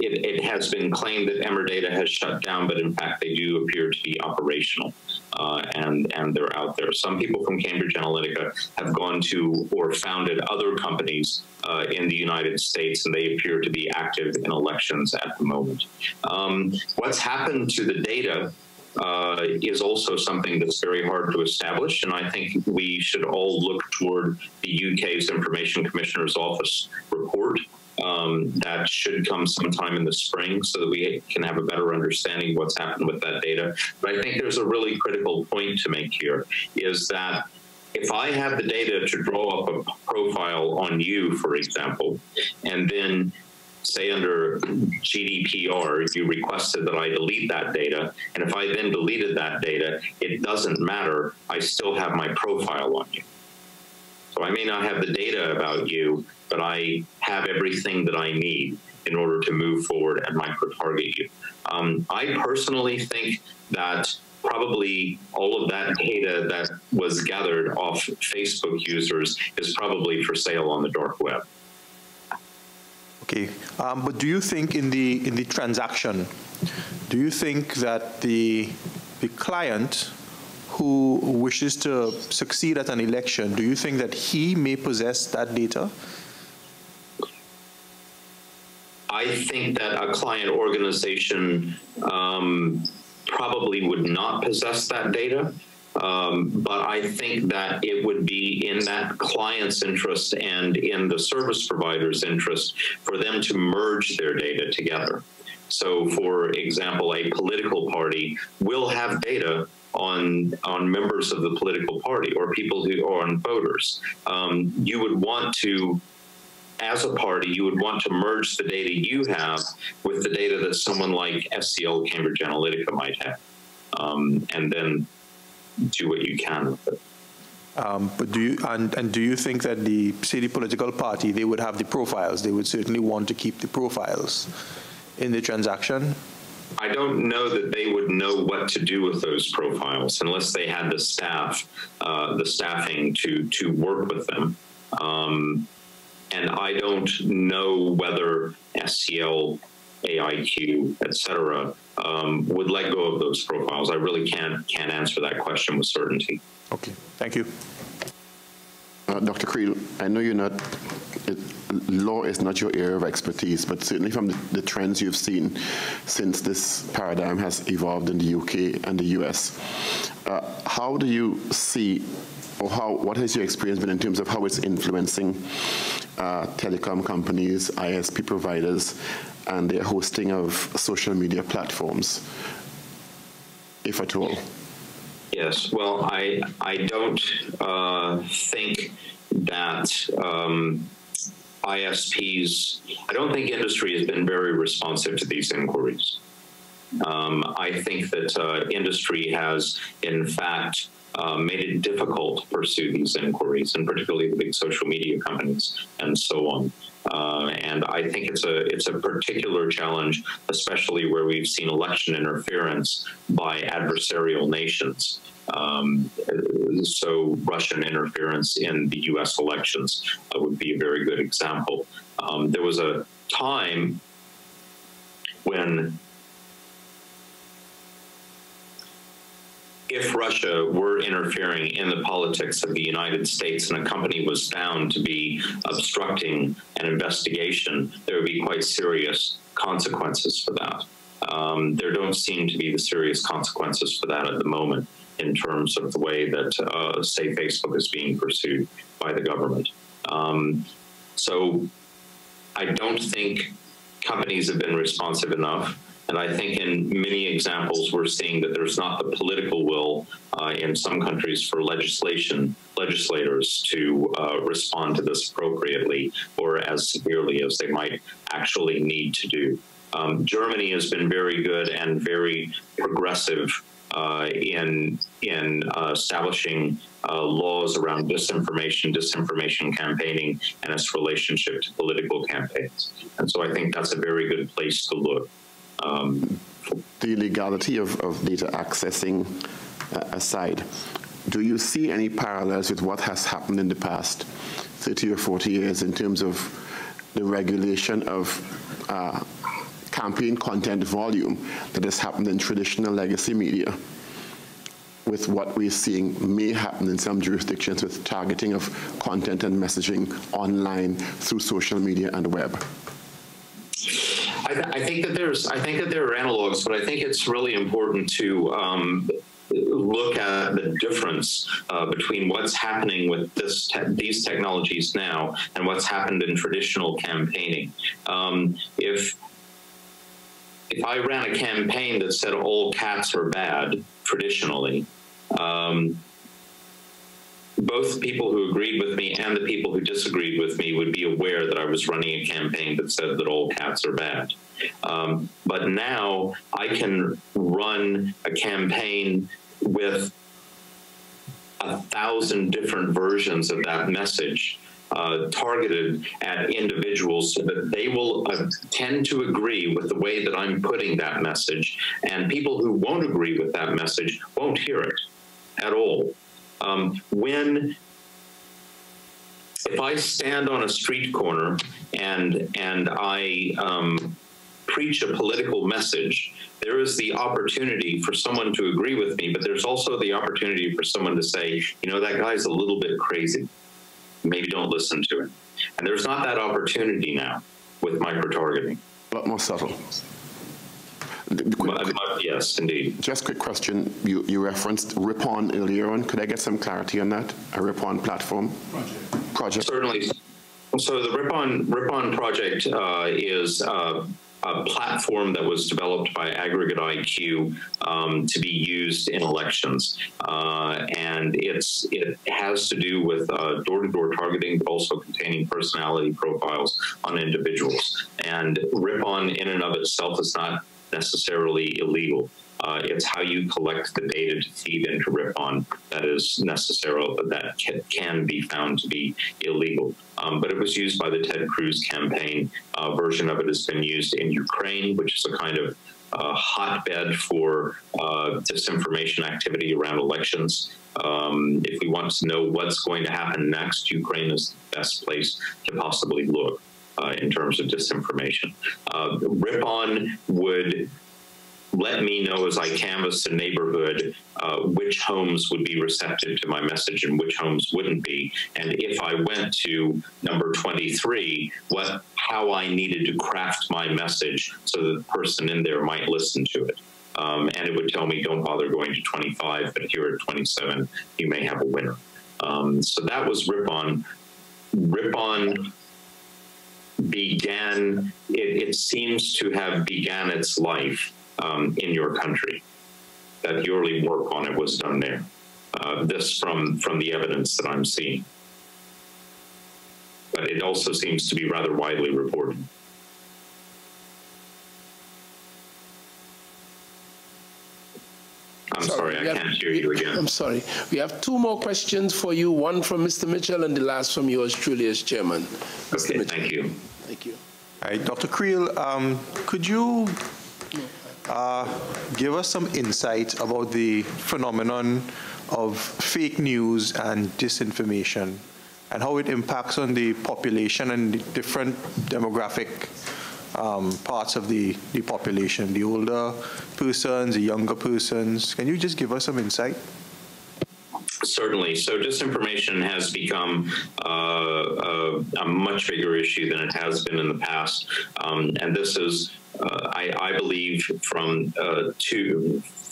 it has been claimed that Emerdata has shut down, but in fact they do appear to be operational, and they're out there. Some people from Cambridge Analytica have gone to or founded other companies in the United States, and they appear to be active in elections at the moment. What's happened to the data is also something that's very hard to establish, and I think we should all look toward the UK's Information Commissioner's Office report that should come sometime in the spring so that we can have a better understanding of what's happened with that data. But I think there's a really critical point to make here, is that if I have the data to draw up a profile on you, for example, and then say under GDPR, you requested that I delete that data, and if I then deleted that data, it doesn't matter, I still have my profile on you. So I may not have the data about you, but I have everything that I need in order to move forward and micro-target you. I personally think that probably all of that data that was gathered off Facebook users is probably for sale on the dark web. Okay, but do you think in the transaction, do you think that the client who wishes to succeed at an election, do you think that he may possess that data? I think that a client organization probably would not possess that data, but I think that it would be in that client's interest and in the service provider's interest for them to merge their data together. So, for example, a political party will have data on members of the political party or people who are on voters. You would want to, as a party, you would want to merge the data you have with the data that someone like SCL Cambridge Analytica might have, and then do what you can with it. But do you and do you think that the political party, they would have the profiles? They would certainly want to keep the profiles in the transaction? I don't know that they would know what to do with those profiles unless they had the staffing to work with them. And I don't know whether SCL, AIQ, et cetera, would let go of those profiles. I really can't answer that question with certainty. Okay, thank you. Dr. Kriel, I know you're not, law is not your area of expertise, but certainly from the trends you've seen since this paradigm has evolved in the UK and the US, how do you see, or what has your experience been in terms of how it's influencing telecom companies, ISP providers, and their hosting of social media platforms, if at all? Yes, well, I don't think that ISPs, I don't think industry has been very responsive to these inquiries. I think that industry has, in fact, made it difficult to pursue these inquiries, and particularly the big social media companies and so on. And I think it's a particular challenge, especially where we've seen election interference by adversarial nations. So Russian interference in the U.S. elections would be a very good example. There was a time when, if Russia were interfering in the politics of the United States and a company was found to be obstructing an investigation, there would be quite serious consequences for that. There don't seem to be the serious consequences for that at the moment in terms of the way that, say, Facebook is being pursued by the government. So I don't think companies have been responsive enough. And I think in many examples, we're seeing that there's not the political will in some countries for legislators to respond to this appropriately or as severely as they might actually need to do. Germany has been very good and very progressive in establishing laws around disinformation campaigning and its relationship to political campaigns. And so I think that's a very good place to look. The legality of data accessing aside, do you see any parallels with what has happened in the past 30 or 40 years in terms of the regulation of campaign content volume that has happened in traditional legacy media with what we're seeing may happen in some jurisdictions with targeting of content and messaging online through social media and web? I think that there are analogs, but I think it's really important to look at the difference between what's happening with these technologies now and what's happened in traditional campaigning. If I ran a campaign that said all cats are bad traditionally, both people who agreed with me and the people who disagreed with me would be aware that I was running a campaign that said that all cats are bad. But now I can run a campaign with 1,000 different versions of that message targeted at individuals so that they will tend to agree with the way that I'm putting that message, and people who won't agree with that message won't hear it at all. If I stand on a street corner and I preach a political message, there is the opportunity for someone to agree with me, but there's also the opportunity for someone to say, you know, that guy's a little bit crazy. Maybe don't listen to him. And there's not that opportunity now with micro-targeting. A lot more subtle. Yes, indeed. Just a quick question. You referenced Ripon earlier on. Could I get some clarity on that? A Ripon platform? Project. Certainly. So the Ripon project is a platform that was developed by AggregateIQ to be used in elections. And it has to do with door-to-door targeting, but also containing personality profiles on individuals. And Ripon in and of itself is not necessarily illegal. It's how you collect the data to feed into Ripon that is necessary, that can be found to be illegal. But it was used by the Ted Cruz campaign. A version of it has been used in Ukraine, which is a kind of hotbed for disinformation activity around elections. If we want to know what's going to happen next, Ukraine is the best place to possibly look in terms of disinformation. Ripon would let me know as I canvassed a neighborhood which homes would be receptive to my message and which homes wouldn't be. And if I went to number 23, how I needed to craft my message so that the person in there might listen to it. And it would tell me, don't bother going to 25, but here at 27, you may have a winner. So that was Ripon. Ripon began, it seems to have began its life in your country. That the early work on it was done there. This from the evidence that I'm seeing. But it also seems to be rather widely reported. I'm sorry, I can't hear you again. I'm sorry. We have two more questions for you, one from Mr. Mitchell and the last from yours truly as chairman. Okay, thank you. Thank you. All right, Dr. Kriel, could you give us some insight about the phenomenon of fake news and disinformation and how it impacts on the population and the different demographic parts of the population, the older persons, the younger persons? Can you just give us some insight? Certainly. So disinformation has become a much bigger issue than it has been in the past. And this is, I believe,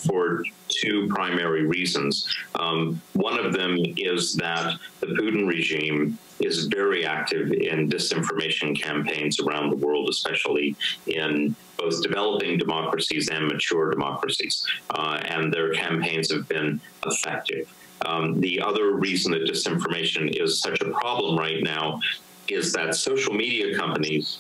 for two primary reasons. One of them is that the Putin regime is very active in disinformation campaigns around the world, especially in both developing democracies and mature democracies. And their campaigns have been effective. The other reason that disinformation is such a problem right now is that social media companies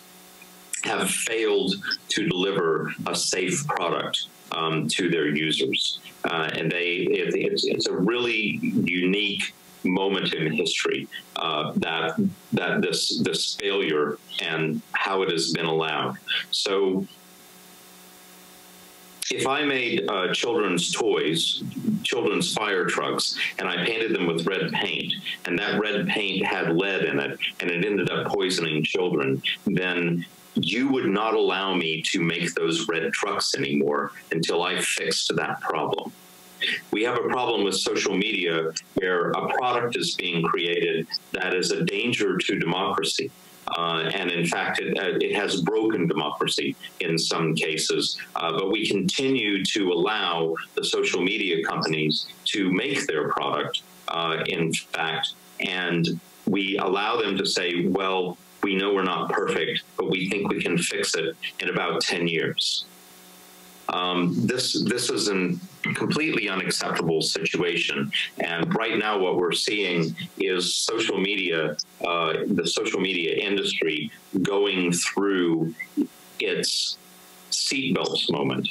have failed to deliver a safe product to their users. And it's a really unique moment in history that this failure and how it has been allowed. So if I made children's toys, children's fire trucks, and I painted them with red paint, and that red paint had lead in it, and it ended up poisoning children, then you would not allow me to make those red trucks anymore until I fixed that problem. We have a problem with social media where a product is being created that is a danger to democracy. And in fact, it has broken democracy in some cases. But we continue to allow the social media companies to make their product, in fact, and we allow them to say, well, we know we're not perfect, but we think we can fix it in about 10 years. This is a completely unacceptable situation. And right now what we're seeing is social media, the social media industry going through its seatbelts moment,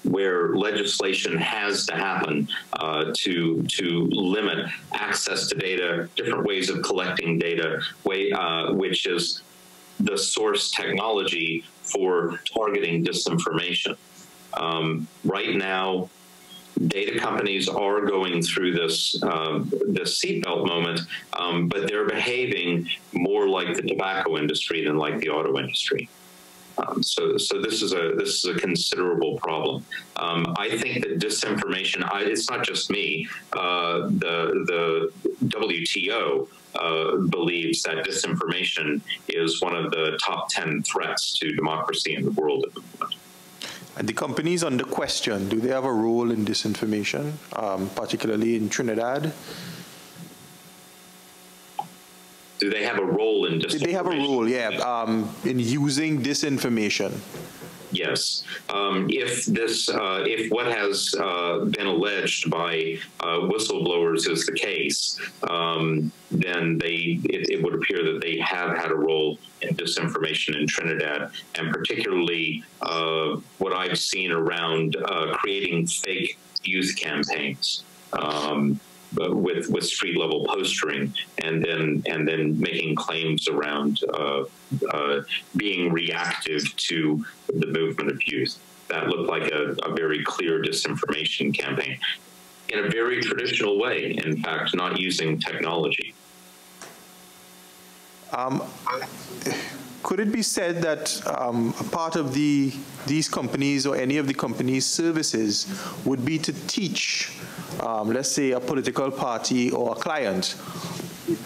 where legislation has to happen to limit access to data, different ways of collecting data, which is the source technology for targeting disinformation. Right now, data companies are going through this seatbelt moment, but they're behaving more like the tobacco industry than like the auto industry. So this is a considerable problem. I think that disinformation, it's not just me, the WTO believes that disinformation is one of the top 10 threats to democracy in the world at the moment. And the companies under question, do they have a role in disinformation, particularly in Trinidad? Do they have a role in disinformation? They have a role, yeah, in using disinformation. Yes. If what has been alleged by whistleblowers is the case, then it would appear that they have had a role in disinformation in Trinidad, and particularly what I've seen around creating fake youth campaigns. With street level postering, and then making claims around being reactive to the movement of youth. That looked like a very clear disinformation campaign in a very traditional way, in fact, not using technology. Could it be said that a part of these companies or any of the companies' services would be to teach, let's say, a political party or a client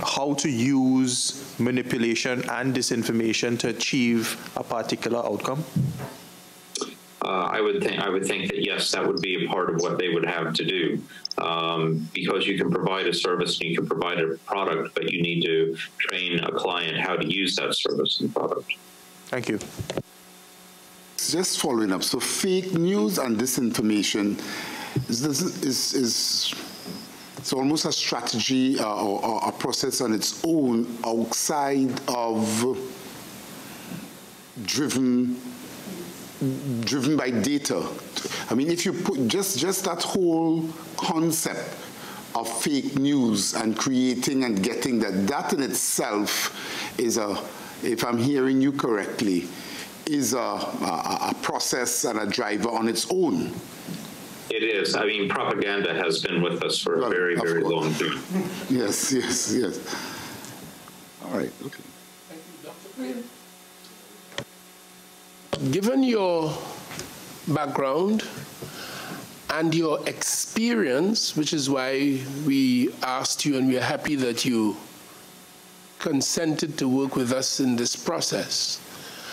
how to use manipulation and disinformation to achieve a particular outcome? I would think that yes, that would be a part of what they would have to do, because you can provide a service and you can provide a product, but you need to train a client how to use that service and product. Thank you. Just following up, so fake news and disinformation is almost a strategy or a process on its own outside of driven by data. I mean, if you put just that whole concept of fake news and creating and getting that in itself is if I'm hearing you correctly, is a process and a driver on its own. It is. I mean, propaganda has been with us for a very, very long time. Yes, yes, yes. All right, okay. Thank you, Dr. Kriel. Given your background and your experience, which is why we asked you, and we are happy that you consented to work with us in this process.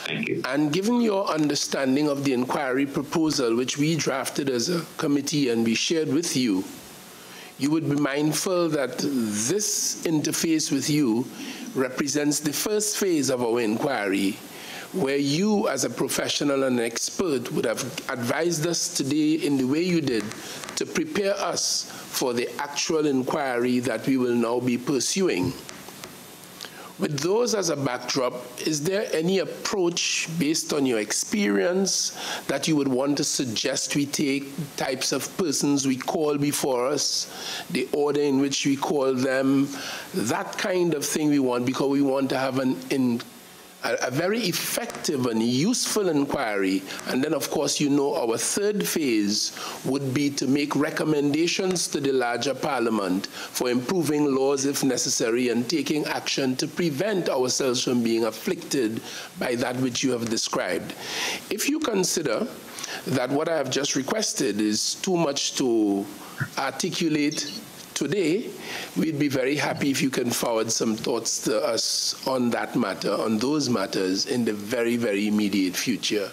Thank you. And given your understanding of the inquiry proposal, which we drafted as a committee and we shared with you, you would be mindful that this interface with you represents the first phase of our inquiry, where you, as a professional and an expert, would have advised us today in the way you did to prepare us for the actual inquiry that we will now be pursuing. With those as a backdrop, is there any approach based on your experience that you would want to suggest we take, types of persons we call before us, the order in which we call them, that kind of thing we want, because we want to have a very effective and useful inquiry. And then, of course, you know, our third phase would be to make recommendations to the larger parliament for improving laws if necessary and taking action to prevent ourselves from being afflicted by that which you have described. If you consider that what I have just requested is too much to articulate today, we'd be very happy if you can forward some thoughts to us on that matter, on those matters in the very, very immediate future.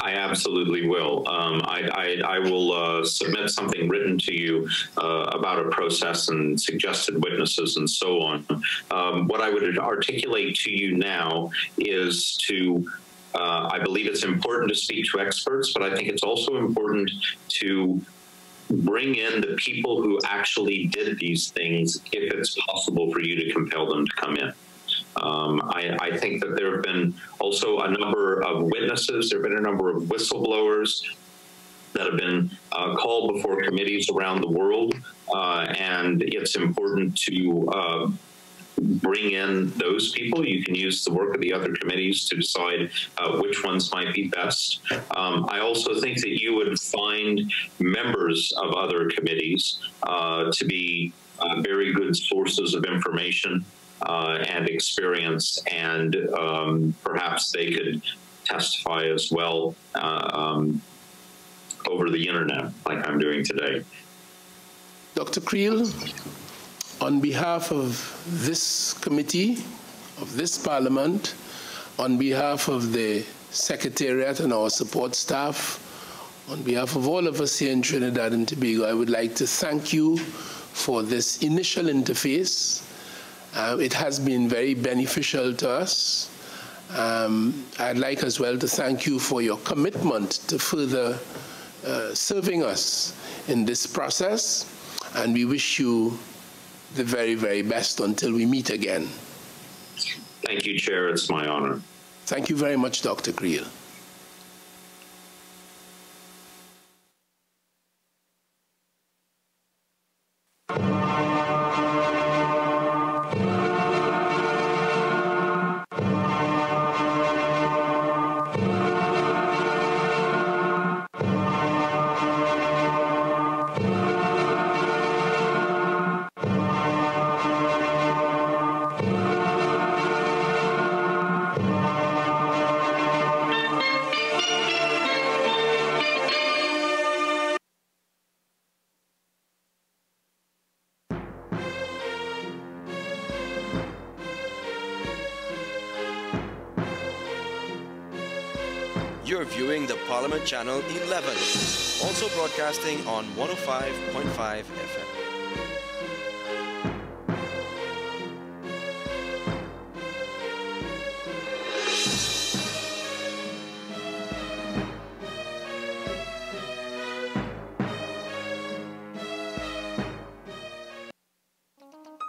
I absolutely will. I will submit something written to you about a process and suggested witnesses and so on. What I would articulate to you now is to I believe it's important to speak to experts, but I think it's also important to bring in the people who actually did these things if it's possible for you to compel them to come in. I think that there have been also a number of witnesses, there have been a number of whistleblowers that have been called before committees around the world, and it's important to bring in those people. You can use the work of the other committees to decide which ones might be best. I also think that you would find members of other committees to be very good sources of information and experience, and perhaps they could testify as well over the internet like I'm doing today. Dr. Kriel, on behalf of this committee, of this Parliament, on behalf of the Secretariat and our support staff, on behalf of all of us here in Trinidad and Tobago, I would like to thank you for this initial interface. It has been very beneficial to us. I'd like as well to thank you for your commitment to further serving us in this process, and we wish you the very, very best until we meet again. Thank you, Chair. It's my honor. Thank you very much, Dr. Kriel. You're viewing the Parliament Channel 11, also broadcasting on 105.5 FM.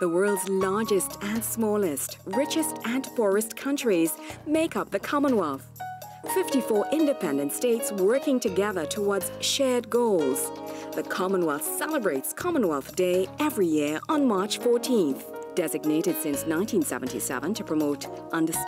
The world's largest and smallest, richest and poorest countries make up the Commonwealth. 54 independent states working together towards shared goals. The Commonwealth celebrates Commonwealth Day every year on March 14th, designated since 1977 to promote understanding.